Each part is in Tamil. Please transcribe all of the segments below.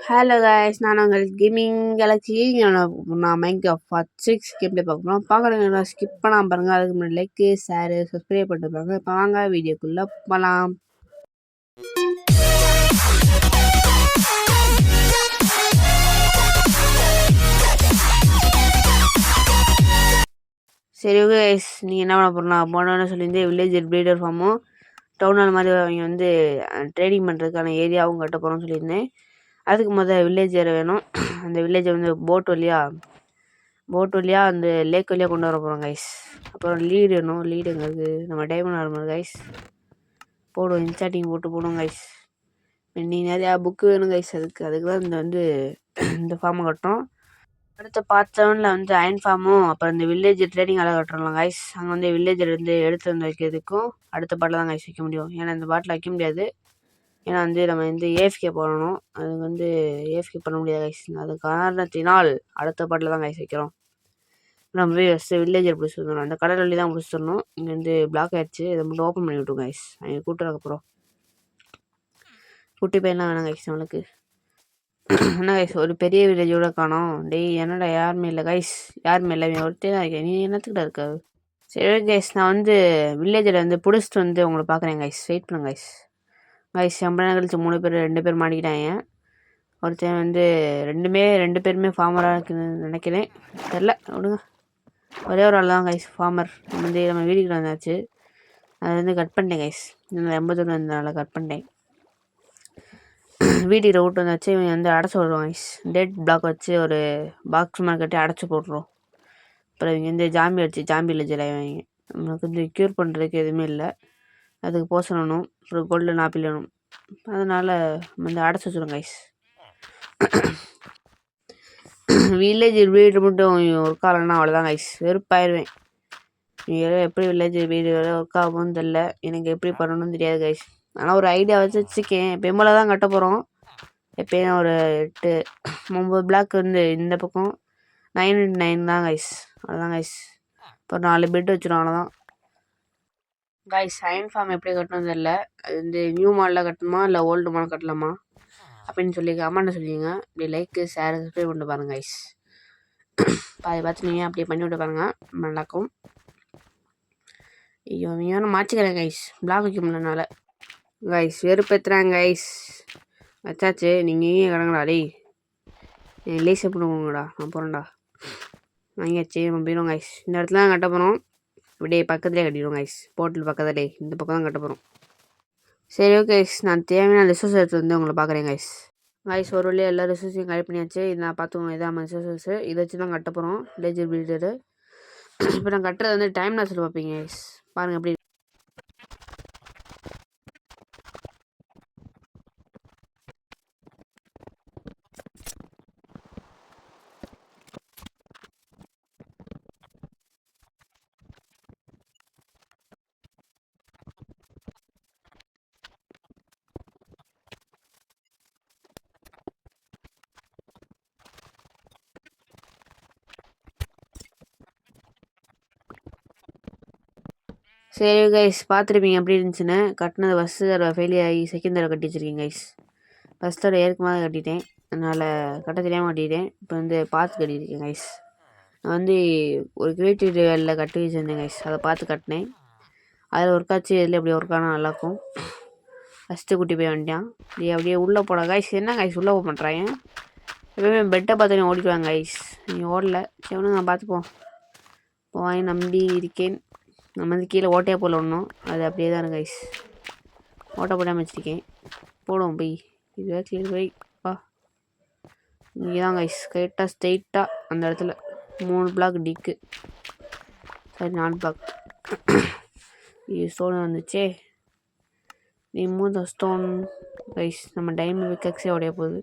ஹலோ கைஸ், நான் உங்கள் கேமிங் கேலக்ஸி. நான் மைன்கிராஃப்ட் 6 கேம் ப்ளே பார்க்க போகிறோம். பார்க்குறவங்க ஸ்கிப் பண்ணாமல் பாருங்கள். அதுக்கு முன்னாடி லைக், ஷேர், சப்ஸ்கிரைப் பண்ணிட்டு இப்போ வாங்க வீடியோக்குள்ளே போகலாம். சரி ஓகே கைஸ், நீங்கள் என்ன பண்ண போகிறோம்னா போனோன்னு சொல்லியிருந்து வில்லேஜ் ப்ரீடர் ஃபார்மும் டவுன் ஹால் மாதிரி அவங்க வந்து ட்ரேடிங் பண்ணுறதுக்கான ஏரியாவும் கட்ட போகிறோம்னு சொல்லியிருந்தேன். அதுக்கு வில்லேஜ் ஏற வேணும். அந்த வில்லேஜை வந்து போட் வழியாக அந்த லேக் வழியாக கொண்டு வர போகிறோம் கைஸ். அப்புறம் லீடு வேணும். லீடுங்கிறது நம்ம டைமண்ட் ஆர்மர் கைஸ் போடுவோம். இன்சாட்டிங் போட்டு போடுவோம் கைஸ். நீங்கள் நிறையா புக்கு வேணும் கைஸ். அதுக்கு தான் இந்த ஃபார்மை கட்டுறோம். அடுத்த பார்ட் 7ல் வந்து அயன் ஃபார்மும் அப்புறம் இந்த வில்லேஜ் ட்ரேடிங் அழகாக கட்டுறோம் கைஸ். அங்கே வந்து வில்லேஜில் இருந்து எடுத்து வந்து வைக்கிறதுக்கும் அடுத்த பாட்டில் தான் கைஸ் வைக்க முடியும். ஏன்னா இந்த பாட்டில் வைக்க முடியாது. ஏன்னா நம்ம ஏஎஃப்கே போடணும். அதுக்கு ஏஎஃப்கே பண்ண முடியாது கைஸ். அது காரணத்தினால் அடுத்த பாட்டில் தான் கைஸ் வைக்கிறோம். நம்ம போய் ஃபஸ்ட்டு வில்லேஜர் பிடிச்சி வந்துடணும். அந்த கடல் வழி தான் பிடிச்சி தரணும். இங்கே பிளாக் ஆகிடுச்சு. இதை மட்டும் ஓப்பன் பண்ணி விட்டுருங்க கைஸ். அவங்க கூட்டுறதுக்கப்புறம் குட்டி பையன்லாம் வேணாம் கைஸ் நம்மளுக்கு. என்ன கைஸ், ஒரு பெரிய வில்லேஜோட காணோம். என்னடா யாருமே இல்லை கைஸ். யாருமே இல்லை, ஒருத்தே தான் இருக்கேன். நீ என்னத்துக்கிட்ட இருக்காது? சரி கைஸ், நான் வில்லேஜில் பிடிச்சிட்டு உங்களை பார்க்குறேன் கைஸ். வெயிட் பண்ணுங்க கைஸ். ரொம்ப நேரம் கழிச்சு 3 பேர் 2 பேர் மாட்டிக்கிட்டாங்க. ஒருத்தன் ரெண்டு பேருமே ஃபார்மராக இருக்குன்னு நினைக்கிறேன். தெரில, விடுங்க. ஒரே ஒரு ஆள் தான் கைஸ் ஃபார்மர். நம்ம வீட்டுக்கு வந்தாச்சு. அதை கட் பண்ணிட்டேன் கைஸ். 80 இருந்ததுனால கட் பண்ணிட்டேன். வீட்டுக்கு விட்டு வந்தாச்சு. இவங்க அடைச்சி விடுவோம் கைஸ். டேட் பிளாக் வச்சு ஒரு பாக்ஸ் மாதிரி கட்டி அடைச்சி போட்டுருவோம். அப்புறம் இவங்க ஜாம்பி வில்லேஜில் இவங்க நம்மளுக்கு க்யூர் பண்ணுறதுக்கு எதுவுமே இல்லை. அதுக்கு போஷன் வேணும். அப்புறம் கோல்டன் ஆப்பிள் வேணும். அதனால் அடைச்சி வச்சுருவோம் கைஸ். வில்லேஜ் வீடு மட்டும் ஒர்க் ஆகலைன்னா அவ்வளோதான் கைஸ், வெறுப்பாயிருவேன். நீங்கள் எப்படி வில்லேஜ் வீடு ஒர்க் ஆகும்னு தெரில. எனக்கு எப்படி பண்ணணும்னு தெரியாது கைஸ். ஆனால் ஒரு ஐடியா வச்சுருக்கேன். பெம்பளை தான் கட்ட போகிறோம். எப்பயும் ஒரு 8-9 பிளாக் இந்த பக்கம் 9 தான் கைஸ். அவ்வளோதான் கைஸ். இப்போ 4 பெட் வச்சிடும், அவ்வளோதான் கைஸ். அயன் ஃபார்ம் எப்படி கட்டணும்னு தெரில. அது நியூ மாடலில் கட்டணுமா இல்லை ஓல்டு மாடல் கட்டலாமா அப்படின்னு சொல்லி கமெண்ட்டை சொல்லிங்க. இப்படி லைக்கு, ஷேர், சப்ஸ்கிரைப் பண்ணிட்டு பாருங்க கைஸ். பார்த்து நீங்கள் அப்படியே பண்ணி விட்டு பாருங்கள், நல்லாக்கும். ஐயோ, வேணும் மாற்றிக்கிறேன் கைஸ். பிளாக் வைக்க முடியலனால கைஸ் வெறுப்பேற்றுறாங்க கைஸ். வச்சாச்சு. நீங்கள் இங்கே கிடங்கடா டேய். லேஸ் பண்ணுங்கடா, நான் போகிறேன்டா. வாங்கியாச்சு, நம்ம போயிடுவோம் கைஸ். இந்த இடத்துல தான் கட்ட போகிறோம். இப்படியே பக்கத்துலேயே கட்டிடுவோம் கைஸ். போர்ட்டல் பக்கத்துலேயே இந்த பக்கம் தான் கட்ட போகிறோம். சரி ஓகே கைஸ், நான் தேவையான ரிசோர்ஸ் எடுத்து உங்களை பார்க்குறேன் கைஸ். ஒரு வழியாக எல்லா ரிசோர்ஸையும் கலெக்ட் பண்ணியாச்சு. இது நான் பார்த்துக்கோங்க, இதான் ரிசோர்ஸு. இதை வச்சு தான் கட்ட போகிறோம் வில்லேஜ் பில்டரு. இப்போ நான் கட்டுறது டைம் லாஸில் பார்ப்பீங்க கைஸ். பாருங்கள் எப்படி. சரி கைஸ், பார்த்துருப்பீங்க எப்படி இருந்துச்சுன்னு. கட்டினது ஃபஸ்ட்டு தடவை ஃபெயிலியர் ஆகி செகண்ட் தடவை கட்டி வச்சுருக்கேன் கைஸ். ஃபஸ்ட் தடவை ஏற்கமாக கட்டிட்டேன். அதனால் கட்ட தெரியாமல் கட்டிட்டேன். இப்போ பார்த்து கட்டியிருக்கேன் கைஸ். நான் ஒரு கிரியேட்டிவ் வேலில் கட்டி வச்சுருந்தேன் கைஸ். அதை பார்த்து கட்டினேன். அதில் ஒர்க் ஆச்சு. இதில் எப்படி ஒர்க் ஆனால் நல்லாயிருக்கும். ஃபஸ்ட்டு குட்டி போய் வந்துட்டான். அப்படியே உள்ளே போட கைஸ். என்ன கைஸ் உள்ளே போக பண்ணுறாங்க? எப்பவுமே பெட்டை பார்த்து ஓடிடுவாங்க கைஸ். நீங்கள் ஓடல. சரி, நான் பார்த்துப்போம். வாங்கி நம்பி இருக்கேன். நம்ம கீழே ஓட்டையாக போல் ஒன்றும் அது அப்படியே தான் இருக்கு கைஸ். ஓட்டை போடாமல் வச்சுருக்கேன். போடுவோம் போய். இதுவே கிளியர் போய் வா. இங்கே தான் கைஸ், கரெக்டாக ஸ்ட்ரெயிட்டாக அந்த இடத்துல 3 பிளாக் டிக்கு. சரி, 4 பிளாக். இது ஸ்டோன் வந்துச்சே. மூணு ஸ்டோன் கைஸ். நம்ம டைமண்ட் விக்கக்ஸே உடைய போகுது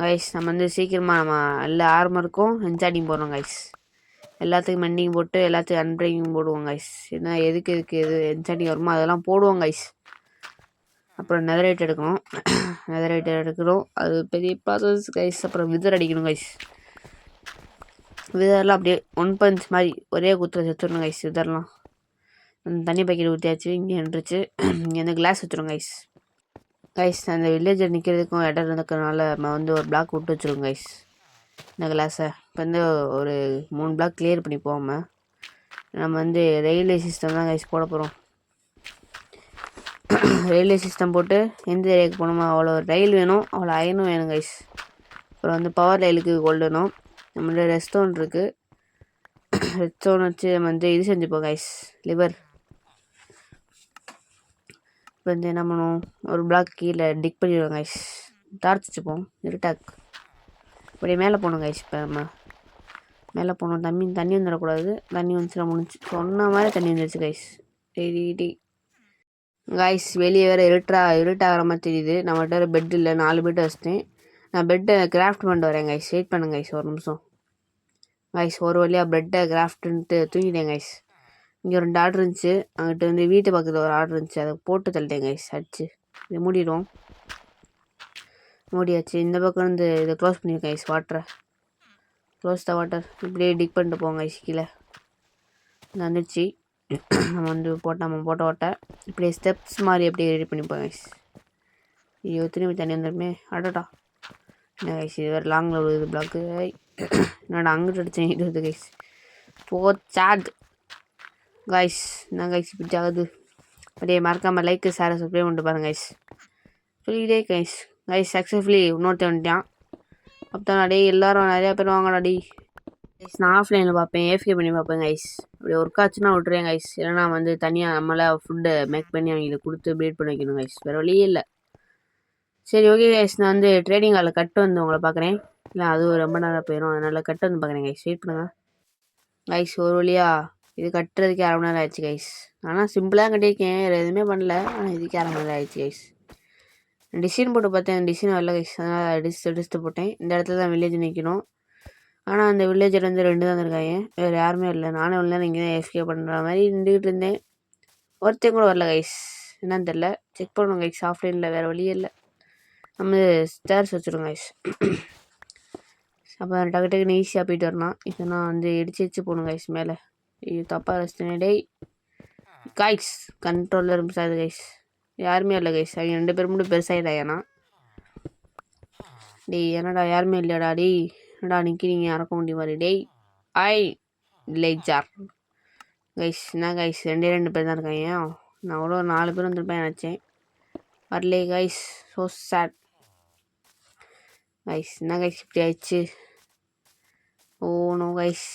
கைஸ். நம்ம சீக்கிரமாக எல்லா ஆர்மருக்கும் என்சாட்டிங் போடுறோம் கைஸ். எல்லாத்துக்கும் மெண்டிங் போட்டு எல்லாத்துக்கும் அன்பிரேக்கிங் போடுவோம் கைஸ். ஏன்னா எது என்சாட்டிங் வருமோ அதெல்லாம் போடுவோம் கைஸ். அப்புறம் நெதரைட் எடுக்கணும். அது பெரிய ப்ராசஸ் கைஸ். அப்புறம் விதர் அடிக்கணும் கைஸ். விதர்லாம் அப்படியே 1 பஞ்ச் மாதிரி ஒரே குத்தில் செத்துடணும் கைஸ். விதர்லாம் தண்ணி பாக்கெட் ஊற்றியாச்சு. இங்கே நின்றுச்சு. இங்கே கிளாஸ் வச்சுருவோம் கைஸ். கைஸ் அந்த வில்லேஜர் நிற்கிறதுக்கும் இடம் இருக்கிறதுனால நம்ம வந்து ஒரு பிளாக் விட்டு வச்சுருவோம் கைஸ் இந்த கிளாஸை. இப்போ வந்து ஒரு 3 பிளாக் கிளியர் பண்ணி போகாமல் நம்ம வந்து ரயில்வே சிஸ்டம் தான் கைஸ் போட போகிறோம். ரயில்வே சிஸ்டம் போட்டு எந்த ஏரியாவுக்கு போகணுமோ அவ்வளோ ரயில் வேணும், அவ்வளோ அயனும் வேணும் கைஸ். அப்புறம் வந்து பவர் ரயிலுக்கு கோல்டு வேணும். நம்மளோட ரெஸ்டோன் இருக்குது, ரெஸ்டோன் வச்சு நம்ம வந்து இது செஞ்சுப்போம் கைஸ், லிவர். இப்போ வந்து என்ன பண்ணுவோம், ஒரு பிளாக் கீழே டிக் பண்ணிடுவோம் கைஸ், டார்ச் வச்சுப்போம் இருட்டாக். அப்படியே மேலே போகணும் கைஸ். இப்போ நம்ம மேலே போகணும், தண்ணி வந்துடக்கூடாது. தண்ணி வந்துச்சுன்னா முடிஞ்சு, சொன்ன மாதிரி தண்ணி வந்துடுச்சு கைஸ். டெய்லி கைஸ் வெளியே வேறு இருட்டாகிற மாதிரி தெரியுது. நம்மகிட்ட ஒரு பெட் இல்லை, 4 பெட் வச்சுட்டேன். நான் பெட்டை கிராஃப்ட் பண்ணிட்டு வரேன் கைஸ், வெயிட் பண்ணுங்க கைஸ் ஒரு நிமிஷம். கைஸ் ஒரு வழியாக பெட்டை கிராஃப்ட்டுன்ட்டு தூங்கிட்டேன் கைஸ். இங்கே ஒரு ஆர்டர் இருந்துச்சு, அங்கிட்ட வந்து வீட்டு பக்கத்தில் ஒரு ஆர்டர் இருந்துச்சு, அதை போட்டு தள்ளிட்டேன் கைஸ் அடிச்சு. இதை மூடிடுவோம், மூடியாச்சு. இந்த பக்கம் வந்து இதை க்ளோஸ் பண்ணியிருக்கேன் கைஸ், வாட்டரை க்ளோஸ் த வாட்டர். இப்படியே டிக் பண்ணிட்டு போங்க கைஸ். கீழே வந்துடுச்சு, நம்ம வந்து போட்ட ஓட்டை இப்படியே ஸ்டெப்ஸ் மாதிரி அப்படியே ரெடி பண்ணிப்போம் கைஸ். ஐயோ திரும்பி தண்ணி வந்துடுமே, அடடா என்ன கைஸ் இது வேறு லாங்கில் விழுது பிளாக்கு. என்னடா அங்கிட்டு அடிச்சேன், இது வருது கைஸ். போச்சாட் கைஸ், என்ன கைஸ் இப்படி ஆகுது. அப்படியே மறக்காமல் லைக்கு ஷேரை சப்ஸ்கிரைப் பண்ணிட்டு பாருங்க கைஸ். சொல்லிக்கிட்டே கைஸ். சக்ஸஸ்ஃபுல்லி இன்னொருத்தன் வந்துட்டான். அப்போ டே எல்லோரும் நிறையா பேர் வாங்கடா டி கைஸ். நான் ஆஃப்லைனில் பார்ப்பேன், ஏஃப்கே பண்ணி பார்ப்பேன் கைஸ். அப்படி ஒர்க் ஆச்சுன்னா விட்றேன் கைஸ், இல்லைனா வந்து தனியாக நம்மளே ஃபுட்டை மேக் பண்ணி அவங்களுக்கு கொடுத்து ப்ரீட் பண்ண வைக்கணும் கைஸ், வேறு வழியே இல்லை. சரி ஓகே கைஸ், நான் வந்து ட்ரேடிங் ஹாலில் கட்டு வந்து உங்களை பார்க்குறேன். இல்லை அதுவும் ரொம்ப நேரம் போயிடும், அதனால் கட்டு வந்து பார்க்குறேன் கைஸ். வெயிட் பண்ணுங்கள் கைஸ். ஒரு வழியாக இது கட்டுறதுக்கே 1/2 மணி நேரம் ஆயிடுச்சு கைஸ். ஆனால் சிம்பிளாக கட்டியிருக்கேன், வேறு எதுவுமே பண்ணல. ஆனால் இதுக்கே 1/2 மணி நேரம் ஆயிடுச்சு கைஸ். டிசைன் போட்டு பார்த்தேன், டிசைன் வரல கைஸ், அதனால் எடுத்து போட்டேன். இந்த இடத்துல தான் வில்லேஜ் நிற்கணும். ஆனால் அந்த வில்லேஜில் வந்து 2 தான் இருக்காங்க, வேறு யாருமே இல்லை. நானே உள்ள இங்கே தான் எஃப்கே பண்ணுற மாதிரி நின்றுக்கிட்டு இருந்தேன். ஒருத்தையும் கூட வரல கைஸ், என்னன்னு தெரில. செக் பண்ணணும் கைஸ் ஆஃப்லைனில், வேறு வழியே இல்லை. நம்ம ஸ்டேர்ஸ் வச்சுருவோம் கைஸ். அப்போ டக்கு டக்குன்னு ஈஸியாக போயிட்டு வரலாம். இப்போ நான் வந்து இடிச்சு போகணும் கைஸ் மேலே. இது தப்பாக ரசித்தேன் டேய் கைஸ். கண்ட்ரோலில் ரொம்ப சாது கைஸ், யாருமே இல்லை கைஸ். அவங்க 2 பேர் மட்டும் பெருசாகிட்டாங்கன்னா டேய் என்னடா யாருமே இல்லையாடா டேய், என்னடா நிற்கிறீங்க இறக்க முடியும் மாதிரி டேய். லேஜார் கைஸ். என்ன கைஸ் 2 பேர் தான் இருக்காங்க, நான் கூட 4 பேர் வந்துருப்பேன் நினச்சேன், வரலே கைஸ். So sad guys. என்ன கைஸ் இப்படி ஆயிடுச்சு. Oh no guys,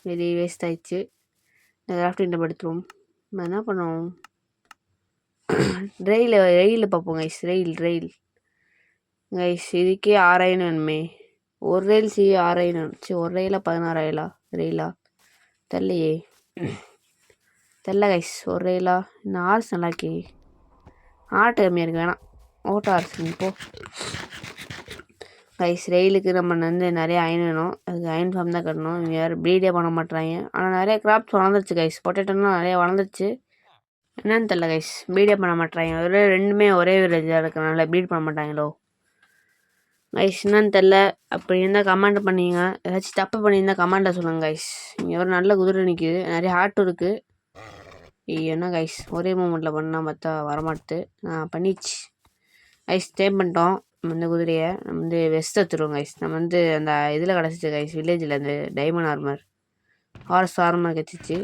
very waste ஆயிடுச்சு. இந்த கிராஃப்டிங்கிட்ட படுத்துருவோம். நம்ம என்ன பண்ணுவோம், ரயில் பார்ப்போம் கைஸ். ரயில் கைஸ் இதுக்கே 6000 வேணுமே. ஒரு ரயில் 6000 இருந்துச்சு, ஒரு ரயிலாக 16 ரயிலா தெரிலையே, தெரில கைஸ். ஒரு ரயிலா இந்த ஆர்ஸ் நல்லாக்கே, ஆட்டு கம்மியாக இருக்கு, வேணாம் ஓட்ட ஆர்ஸ் இப்போ கைஸ். ரயிலுக்கு நம்ம வந்து நிறைய அயன் வேணும், அதுக்கு அயன் ஃபார்ம் தான் கட்டணும். இங்கே யாரும் ப்ரீடே பண்ண மாட்டுறாங்க. ஆனால் நிறைய கிராப்ஸ் வளர்ந்துருச்சு கைஸ், பொட்டேட்டோலாம் நிறைய வளர்ந்துருச்சு. என்னன்னு தெரில கைஸ், ப்ரீடே பண்ண மாட்டுறாங்க. ரெண்டுமே ஒரே வில்லேஜாக இருக்கிறனால ப்ரீட் பண்ண மாட்டாங்களோ கைஸ், என்னன்னு தெரில. அப்படி இருந்தால் கமெண்ட் பண்ணிங்க, ஏதாச்சும் தப்பு பண்ணியிருந்தால் கமெண்ட்டை சொல்லுங்கள் கைஸ். இங்கே ஒரு நல்ல குதிரை நிற்கிது, நிறைய ஹார்ட்டும் இருக்குது. என்ன கைஸ் ஒரே மூமெண்ட்டில் பண்ணால் பார்த்தா வரமாட்டுது. பண்ணிச்சு கைஸ், டேம் பண்ணிட்டோம். நம்ம இந்த குதிரையை நம்ம வந்து வெஸ்ட் எடுத்துருவோம் கைஸ். நம்ம வந்து அந்த இதில் கிடச்சிச்சு கைஸ், வில்லேஜில் அந்த டைமண்ட் ஆர்மர், ஹார்ஸ் ஆர்மர் கிடச்சிச்சு.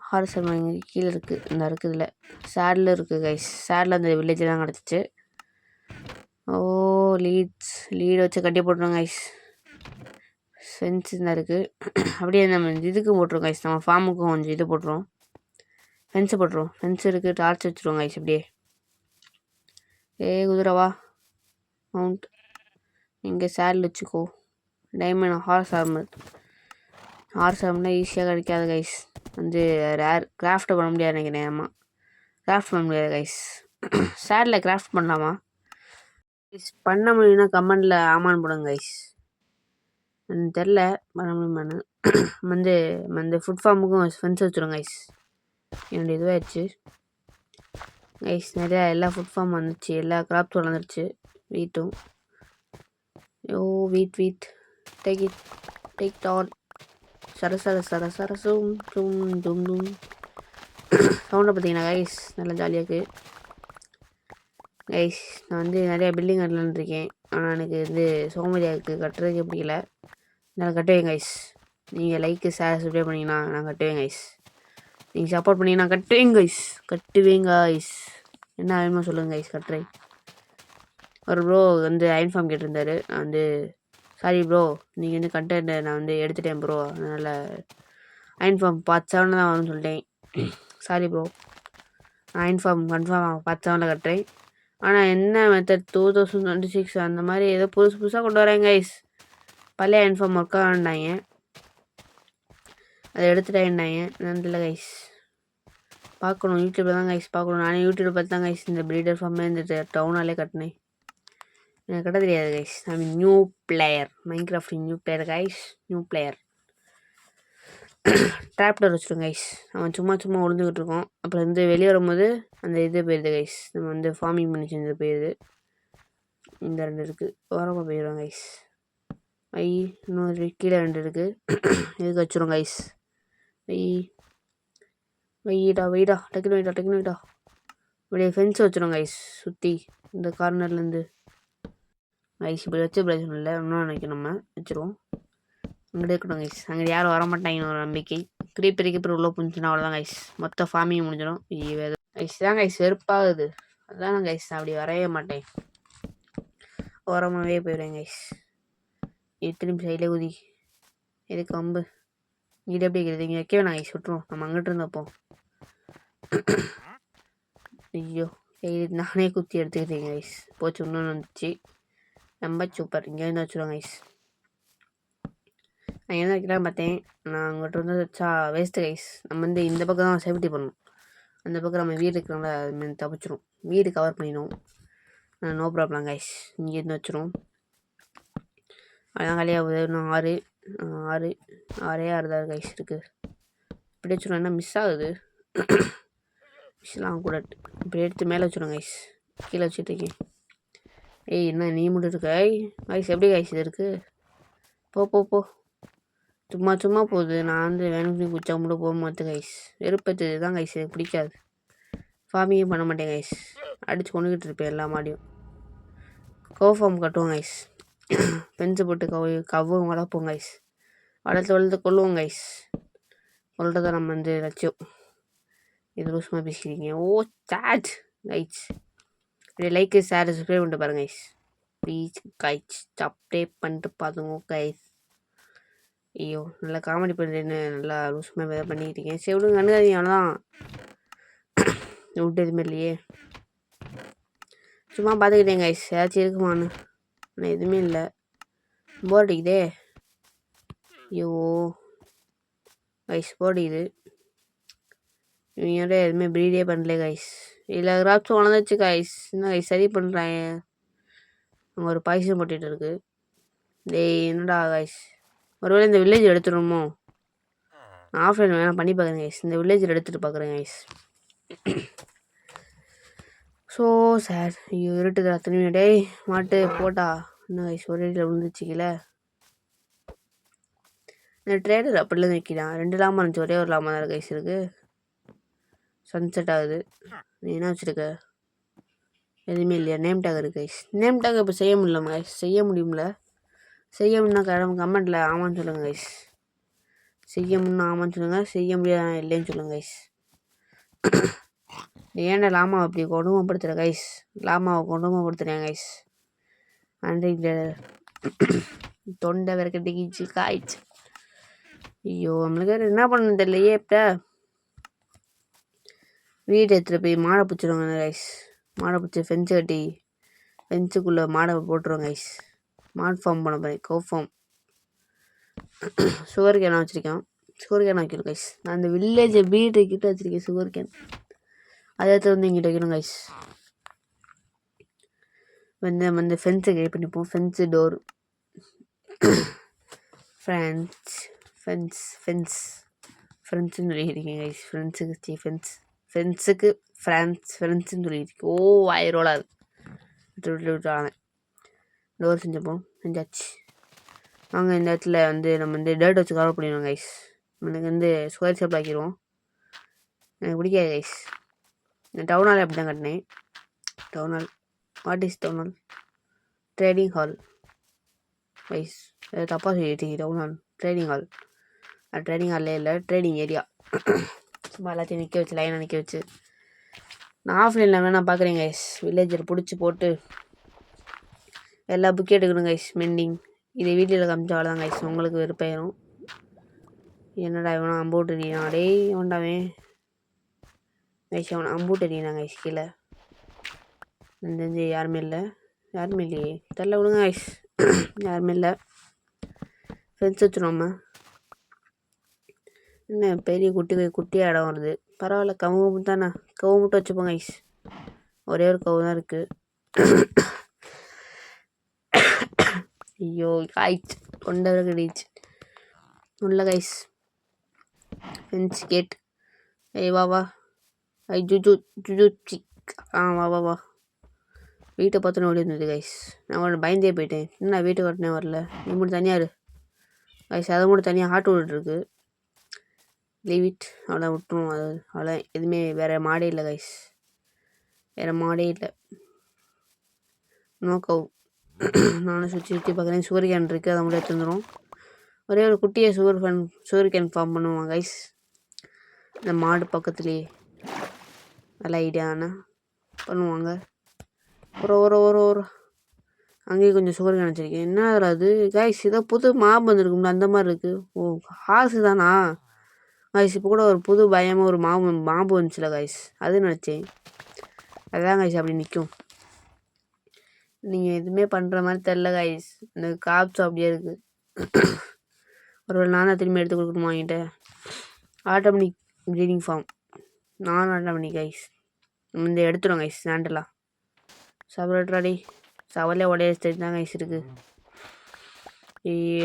ஹார்ஸ் ஆர்மர் இங்கே கீழே இருக்குது, இந்த இருக்குதுல சேடில் இருக்குது கைஸ். சேடில் அந்த வில்லேஜில் தான் கிடச்சிச்சு. ஓ லீடு வச்சு கட்டி போட்டுருவோம் கைஸ். ஃபென்ஸ் தான் இருக்குது. அப்படியே நம்ம இதுக்கு போட்டுருவோம் கைஸ், நம்ம ஃபார்முக்கும் கொஞ்சம் இது போட்டுருவோம், ஃபென்ஸு போட்டுருவோம். ஃபென்ஸ் இருக்குது, டார்ச் வச்சுருவோம் கைஸ். அப்படியே குதிரவா மவுண்ட் இங்கே சேடில் வச்சுக்கோ. டைமண்ட் ஹார்ஸ் ஆர்மர்னா ஈஸியாக கிடைக்காது கைஸ். வந்து ரேர் கிராஃப்ட் பண்ண முடியாது நினைக்கிறேன். ஆமாம் கிராஃப்ட் பண்ண முடியாது கைஸ். சேடில் கிராஃப்ட் பண்ணலாமா பண்ண முடியும்னா கமெண்டில் ஆமான்னு போடுங்க கைஸ். எனக்கு தெரில பண்ண முடியுமான்னு. வந்து ஃபுட் ஃபார்முக்கும் ஃபென்ஸ் வச்சுருவோம் கைஸ். என்னுடைய இதுவாகிடுச்சு கைஸ், நிறையா எல்லா ஃபுட் ஃபார்ம் வந்துச்சு, எல்லா கிராப்ஸ் வளர்ந்துருச்சு. வீட்டும் வீட் டேக் ஆன் சரசும் தும் சவுண்டை பார்த்தீங்கன்னா கைஸ் நல்லா ஜாலியாக இருக்குது. கைஸ் நான் வந்து நிறையா பில்டிங் கட்டலான்னு இருக்கேன். ஆனால் எனக்கு வந்து சோம்பேறியாக இருக்குது, கட்டுறதுக்கே பிடிக்கல. நான் கட்டுவேன் கைஸ். நீங்கள் லைக்கு ஷேர் சப்ஸ்கிரைப் பண்ணிங்கன்னா நான் கட்டுவேன் கைஸ். நீங்கள் சப்போர்ட் பண்ணிங்கன்னா கட்டுவேன் கைஸ். கட்டுவேன் கைஸ். என்ன வேணுமோ சொல்லுங்கள் கைஸ், கட்டுறேன். ஒரு ப்ரோ வந்து அயன் ஃபார்ம் கேட்டிருந்தாரு. நான் வந்து சாரி ப்ரோ, நீங்கள் வந்து கண்டென்ட் நான் வந்து எடுத்துட்டேன் ப்ரோ, அதனால் அயன் ஃபார்ம் பார்ட் 7 தான் வரும்னு சொல்லிட்டேன். சாரி ப்ரோ, நான் அயன் ஃபார்ம் கன்ஃபார்ம் பார்ட் 7 கட்டுறேன். ஆனால் என்ன மெத்தட் 2026 அந்த மாதிரி ஏதோ புதுசு புதுசாக கொண்டு வரேன் கைஸ். பழைய அயன் ஃபார்ம் ஒர்க் ஆகிட்டாங்க, அதை எடுத்துட்டாங்க. நன்றில்ல கைஸ், பார்க்கணும் யூடியூப்பில் தான் கைஸ் பார்க்கணும். நானே யூடியூப்பில் பார்த்து தான் கைஸ் இந்த ப்ரீடர் ஃபார்மே இந்த டவுனாலே கட்டினேன். எனக்கு கட்ட தெரியாது guys. I mean new player, Minecraft new player guys, new player. Trapdoor வச்சுருக்கோம் கைஸ். அவன் சும்மா சும்மா ஒளிஞ்சுக்கிட்டு இருக்கோம். அப்புறம் வந்து வெளியே வரும்போது அந்த இது போயிடுது கைஸ், நம்ம வந்து ஃபார்மிங் பண்ணி செஞ்சது போயிடுது. இந்த 2 இருக்குது, ஓரமாக போயிடுவோம் கைஸ். இன்னொரு கீழே 2 இருக்குது, இதுக்கு வச்சுருவோம் கைஸ். வெயிடா டக்குனு இப்படியே ஃபென்ஸ் வச்சுருவோம் கைஸ் சுற்றி இந்த கார்னர்லேருந்து. கைஸ் இப்படி வச்சு பிரச்சனை இல்லை, இன்னும் நினைக்க நம்ம வச்சுருவோம். அங்கிட்ட இருக்கட்டும் கைஸ், அங்கே யாரும் வரமாட்டாங்கன்னு ஒரு நம்பிக்கை. கிரீப்பர் உள்ள புரிஞ்சுன்னா அவ்வளோதான் கைஸ், மொத்த ஃபார்மிங் முடிஞ்சிடும். கைஸ் தான் கைஸ் வெறுப்பாகுது, அதான் கைஸ் நான் அப்படி வரவே மாட்டேன், ஓரமாகவே போயிடுவேன் கைஸ். திரும்பி சைடில் குதி, எதுக்கு அம்பு இங்கே எப்படி இருக்கிறது, இங்கே வைக்க வேணாம் கைஸ், விட்டுருவோம். நம்ம அங்கிட்டு இருந்தப்போம். ஐயோ நானே குத்தி எடுத்துக்கிட்டேன் கைஸ், போச்சு. இன்னொன்று வந்துச்சு, ரொம்ப சூப்பர். இங்கேருந்து வச்சுருவோம் கைஸ். நான் என்ன வைக்கலாம் பார்த்தேன், நான் அங்கிட்ட வந்து வச்சா வேஸ்ட்டு கைஸ். நம்ம வந்து இந்த பக்கம் தான் சேஃப்டி பண்ணணும், அந்த பக்கம் நம்ம வீடு இருக்கிறனால அது தப்பிச்சிடும், வீடு கவர் பண்ணிடும். நோ ப்ராப்ளம் கைஸ், இங்கேருந்து வச்சிரும். அதான் காலியாகுது. இன்னும் 6 தான் கைஸ் இருக்குது. இப்படி வச்சுருவோம். என்ன மிஸ் ஆகுது, மிஸ்லாம் கூட இப்படி எடுத்து மேலே வச்சுருவோம் கைஸ். கீழே வச்சுட்ருக்கேன். என்ன நீ மட்டும் இருக்க கைஸ், எப்படி கைஸ் இது இருக்குது? போ சும்மா போகுது. நான் வந்து வேணும்னு குச்சா மட்டும் போக மாட்டேன் கைஸ், வெறுப்பத்து தான் கைஸ், எனக்கு பிடிக்காது. ஃபார்மிங்கே பண்ண மாட்டேன் கைஸ், அடித்து கொண்டுக்கிட்டு இருப்பேன் எல்லா மாடியும். ஃபார்ம் கட்டுவோம் கைஸ், பென்சு போட்டு கவ்வும் வளர்ப்போம் கைஸ், வளர்த்து கொள்ளுவோம் கைஸ். கொள்றதை நம்ம வந்து லட்சியம். இது லூசுமாக பேசிக்கிறீங்க. சாட் கைஸ், இப்படி லைக்கு ஷேர் சப்ஸ்கிரைப் பண்ணிட்டு பாருங்க கைஸ், ப்ளீஸ் கைஸ், சப்ஸ்கிரைப் பண்ணிட்டு பாருங்க கைஸ். ஐயோ நல்லா காமெடி பண்ணுறேன்னு நல்லா லூசுமாக வேறு பண்ணிக்கிட்டீங்க. சரி விடுங்க, கண்டுக்காதீங்க, அவ்வளோதான். விட்டு எதுவுமே இல்லையே, சும்மா பார்த்துக்கிட்டேன் கைஸ், ஏதாச்சும் இருக்குமான்னு. ஆனால் எதுவுமே இல்லை, போர் அடிக்குதே. ஐயோ கைஸ் போர் அடிக்குது. இவங்க எதுவுமே ப்ரீடே பண்ணல கைஸ். இல்லை கிராப்ஸ் வளர்ந்துச்சு கைஸ், என்ன கைஸ் சரி பண்ணுறாங்க. அங்கே ஒரு பாய்சன் போட்டுட்டு இருக்கு. டேய் என்னடா கைஸ், ஒருவேளை இந்த வில்லேஜ் எடுத்துடுமோ? நான் ஆஃப்லைன் வேணால் பண்ணி பார்க்குறேன் கைஸ், இந்த வில்லேஜில் எடுத்துகிட்டு பார்க்குறேன் கைஸ். ஸோ சார், ஐயோ இருட்டுதா திரும்பி. டேய் மாட்டு போட்டா என்ன கைஸ், ஒரு அடியில் விழுந்துச்சிக்கல. இந்த ட்ரேடர் அப்படிலாம் வைக்கலாம். 2 லாமா இருந்துச்சு, ஒரே ஒரு லாமா தான் கைஸ் இருக்குது. சன்செட் ஆகுது. நீ என்ன வச்சுருக்க? எதுவுமே இல்லையா? நேம் டேக் இருக்குது கைஸ். நேம் டேக் இப்போ செய்ய முடியல கைஸ், செய்ய முடியும்னா கமெண்ட்டில் ஆமான்னு சொல்லுங்கள் கைஸ். செய்ய முடியும்னா ஆமான்னு சொல்லுங்கள், செய்ய முடியாது இல்லைன்னு சொல்லுங்கள் கைஸ். ஏன்டா லாமாவை அப்படி கொடுமைப்படுத்துகிற கைஸ், லாமாவை கொடுமைப்படுத்துகிறேன் கைஸ். அன்றைக்கு தொண்டை வேற கட்டிக்கிச்சு காய்ச்சி. ஐயோ நம்மளுக்கு என்ன பண்ணணும் தெரியலையே. இப்போ வீடு எடுத்துகிட்டு போய் மாடை பிடிச்சிடுவாங்க கைஸ், மாடை பிடிச்சி ஃபென்ஸு கட்டி ஃபென்ஸுக்குள்ளே மாடை போட்டுருவோம் கைஸ். மாட் ஃபார்ம் பண்ண போகிறேன், கோ ஃபார்ம். சுகர் கேன் வச்சுருக்கேன், சுகர் கேன் வைக்கணும் கைஸ். நான் அந்த வில்லேஜை வீடு கிட்ட வச்சுருக்கேன் சுகர் கேன், அதை எடுத்து வந்து இங்கிட்ட வைக்கணும் கைஸ். வந்து ஃபென்ஸை ரெடி பண்ணிப்போம். ஃபென்ஸு டோர் ஃப்ரெண்ட்ஸுன்னு சொல்லியிருக்கேன் கைஸ். ஃபென்ஸுக்கு ஃப்ரெண்ட்ஸுன்னு சொல்லியிருக்கேன். வாயிரோலாது விட்டு டோர் செஞ்சாச்சு. வாங்க இந்த இடத்துல வந்து நம்ம வந்து டேட் வச்சு கவர் பண்ணிடுவோம் கைஸ். எனக்கு வந்து ஸ்கொயர் ஷேப்பில் ஆக்கிடுவோம், எனக்கு பிடிக்காது கைஸ். இந்த டவுனால் அப்படி தான் கட்டினேன். Town hall what is town hall? Trading hall guys. தப்பாக சொல்லிட்டீங்க. Town hall trading hall. Trading ஹால்லே இல்லை, ட்ரேடிங் ஏரியா. சும்மா எல்லாத்தையும் நிற்க வச்சு, லைனாக நிற்க வச்சு. நான் ஆஃப்லைனில் வேணா பார்க்குறேன் கைஸ். வில்லேஜர் பிடிச்சி போட்டு எல்லா புக்கே எடுக்கணும் கைஸ். மெண்டிங் இதை வீட்டில் காமிச்சா அவ்வளோதான் கைஸ். உங்களுக்கு வெறுப்பாயிரும். என்னடா இவனா அம்பூட்டு நீனா? டேய் வேண்டாமே கைஸ். அவனை அம்பூட்டு நீனா கைஸ். கீழே தெரிஞ்சு யாருமே இல்லை. யாருமே இல்லையே, தெரில, விடுங்க கைஸ். யாருமே இல்லை. ஃப்ரெண்ட்ஸ் வச்சுருவோம்மா. என்ன பெரிய குட்டியாக இடம் வருது. பரவாயில்ல, கவு தானே. கவு மட்டும் வச்சுப்போம் கைஸ். ஒரே ஒரு கவு தான் இருக்குது. ஐயோ ஆயிடுச்சு, கொண்ட வரை கிடைச்சு உள்ள கைஸ். Friends gate. ஏய் வா வா. ஐ ஜுஜு ஜுஜு சிக். வா வீட்டை பார்த்தோன்னு ஓடி இருந்தது கைஸ். நான் உடனே பயந்தே போயிட்டேன். என்ன வீட்டை கட்டினே வரல, நீ மட்டும் தனியாக இரு கைஸ். அதை மட்டும் தனியாக ஹாட் விட்டுருக்கு. Leave it. அவ்வளோ விட்டுருவோம். அது அவ்வளோ எதுவுமே வேறு மாடே இல்லை கைஸ். வேறு மாடே இல்லை. நோ கவு. நானும் சுற்றி பார்க்குறேன். சுகர் கேன் இருக்குது, அதை மட்டும் எடுத்துருந்துடும். ஒரே ஒரு குட்டியை சுகர் கேன் ஃபார்ம் பண்ணுவாங்க கைஸ். இந்த மாடு பக்கத்துலேயே. நல்ல ஐடியானா பண்ணுவாங்க. ஒரு அங்கேயும் கொஞ்சம் சுகர் கேன் வச்சுருக்கேன். என்ன அது கைஸ்? ஏதோ புது மாப் வந்துருக்கும்ல, அந்த மாதிரி இருக்குது. ஓ ஹார்ஸு தானா கைஸ்? இப்போ கூட ஒரு புது பயமாக ஒரு மாம்பு வந்துச்சுல கைஸ், அது நினச்சேன். அதுதான் கைஸ் அப்படி நிற்கும். நீங்கள் எதுவுமே பண்ணுற மாதிரி தெரில கைஸ். இந்த காப்ஸ் அப்படியே இருக்குது. ஒரு நானாக திரும்பி எடுத்து கொடுக்கணுமா வாங்கிட்ட? Automatic breeding farm. நான் ஆட்டோமேட்டிக் கைஸ். இந்த எடுத்துடும் கைஸ். சாண்டெல்லாம் சவரட்ராடி. சவலே உடைய ஸ்டேஜ் தான் கைஸ் இருக்குது.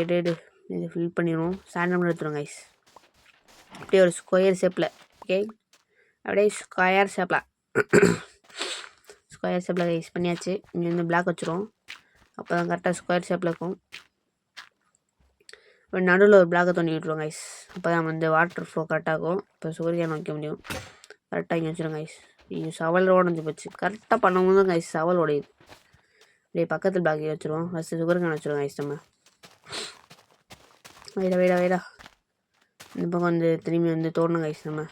எடு இதை ஃபில் பண்ணிடுவோம். சாண்டல் எடுத்துடும் கைஸ். அப்படியே ஒரு ஸ்கொயர் ஷேப்பில். ஓகே, அப்படியே ஸ்கொயர் ஷேப்பில் கைஸ் பண்ணியாச்சு. இங்கே வந்து பிளாக் வச்சுருவோம். அப்போ தான் கரெக்டாக ஸ்கொயர் ஷேப்பில் இருக்கும். இப்போ நடுவில் ஒரு பிளாக்கை தோண்டி விட்டுருவோம் கைஸ். அப்போ தான் வந்து வாட்டர் ஃப்ளோ கரெக்டாக இருக்கும். இப்போ சுகர் கேன் வைக்க முடியும். கரெக்டாக இங்கே வச்சுருவோம் கைஸ். சவல் உடஞ்சி போச்சு. கரெக்டாக பண்ணும்போது தான் கைஸ் சவல் உடையுது. அப்படியே பக்கத்தில் பிளாக் வச்சுருவோம். ஃபஸ்ட்டு சுகர் கேன் வச்சுருவோம் கைஸ். நம்ம வைடா இந்த பக்கம் வந்து திரும்பி வந்து தோண்டணும் கைஸ். நம்ம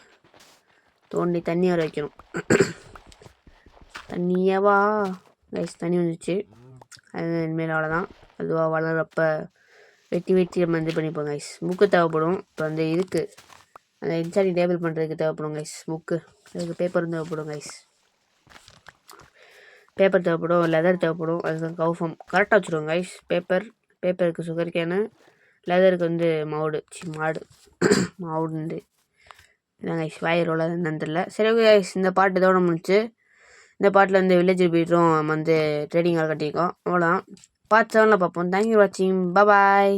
தோண்டி தண்ணி வர வைக்கணும். தண்ணியாவா கைஸ்? தண்ணி வந்துச்சு. அது இனிமேல் அவ்வளோதான். அதுவாக வளர்கிறப்ப வெட்டி நம்ம இது பண்ணிப்போம் கைஸ். புக்கு தேவைப்படும். இப்போ வந்து இதுக்கு அந்த இன்சாரி டேபிள் பண்ணுறதுக்கு தேவைப்படும் கைஸ். புக்கு, அதுக்கு பேப்பரும் தேவைப்படும் கைஸ். பேப்பர் தேவைப்படும், லெதர் தேவைப்படும். அதுக்கு கவுஃபார்ம் கரெக்டாக வச்சுருவோம் கைஸ். பேப்பருக்கு சுகர் கேனு, லெதருக்கு வந்து மாவுண்டு இதான் கைஸ். வாயிரோல என்னன்னு தெரியல. சரி ஓகே கைஸ், இந்த பாட்டு இதோட முடிச்சு. இந்த பாட்டில் வந்து வில்லேஜ் போய்ட்டும் நம்ம வந்து ட்ரேடிங் ஹால் கட்டியிருக்கோம். அவ்வளோதான். பார்ட் 7ல் பார்ப்போம். தேங்க்யூ ஃபார் வாட்சிங். பாய்.